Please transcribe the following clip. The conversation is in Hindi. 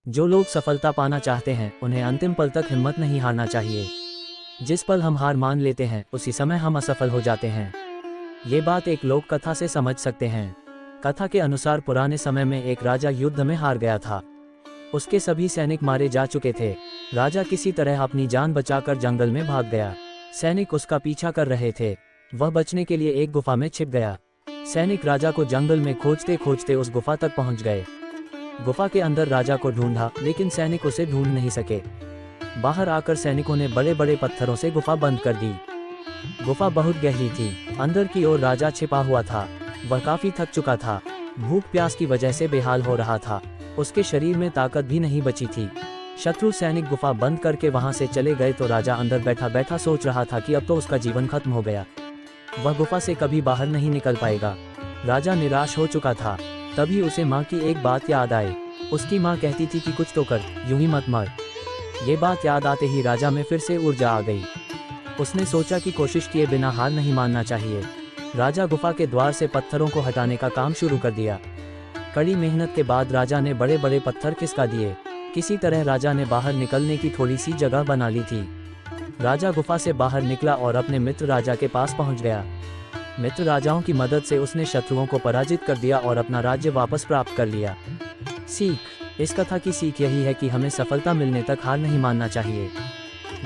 जो लोग सफलता पाना चाहते हैं उन्हें अंतिम पल तक हिम्मत नहीं हारना चाहिए। जिस पल हम हार मान लेते हैं उसी समय हम असफल हो जाते हैं। ये बात एक लोक कथा से समझ सकते हैं। कथा के अनुसार पुराने समय में एक राजा युद्ध में हार गया था। उसके सभी सैनिक मारे जा चुके थे। राजा किसी तरह अपनी जान बचाकर जंगल में भाग गया। सैनिक उसका पीछा कर रहे थे। वह बचने के लिए एक गुफा में छिप गया। सैनिक राजा को जंगल में खोजते खोजते उस गुफा तक पहुंच गए। गुफा के अंदर राजा को ढूंढा, लेकिन सैनिक उसे ढूंढ नहीं सके। बाहर आकर सैनिकों ने बड़े बड़े पत्थरों से गुफा बंद कर दी। गुफा बहुत गहरी थी। अंदर की ओर राजा छिपा हुआ था। वह काफी थक चुका था। भूख प्यास की वजह से बेहाल हो रहा था। उसके शरीर में ताकत भी नहीं बची थी। शत्रु सैनिक गुफा बंद करके वहां से चले गए तो राजा अंदर बैठा बैठा सोच रहा था कि अब तो उसका जीवन खत्म हो गया। वह गुफा से कभी बाहर नहीं निकल पाएगा। राजा निराश हो चुका था। तभी उसे माँ की एक बात याद आई। उसकी माँ कहती थी कि कुछ तो कर, यूं ही मत मर। ये बात याद आते ही राजा में फिर से ऊर्जा आ गई। उसने सोचा कि कोशिश किए बिना हार नहीं मानना चाहिए। राजा गुफा के द्वार से पत्थरों को हटाने का काम शुरू कर दिया। कड़ी मेहनत के बाद राजा ने बड़े बड़े पत्थर खिसका दिए। किसी तरह राजा ने बाहर निकलने की थोड़ी सी जगह बना ली थी। राजा गुफा से बाहर निकला और अपने मित्र राजा के पास पहुंच गया। मित्र राजाओं की मदद से उसने शत्रुओं को पराजित कर दिया और अपना राज्य वापस प्राप्त कर लिया। सीख: इस कथा की सीख यही है कि हमें सफलता मिलने तक हार नहीं मानना चाहिए।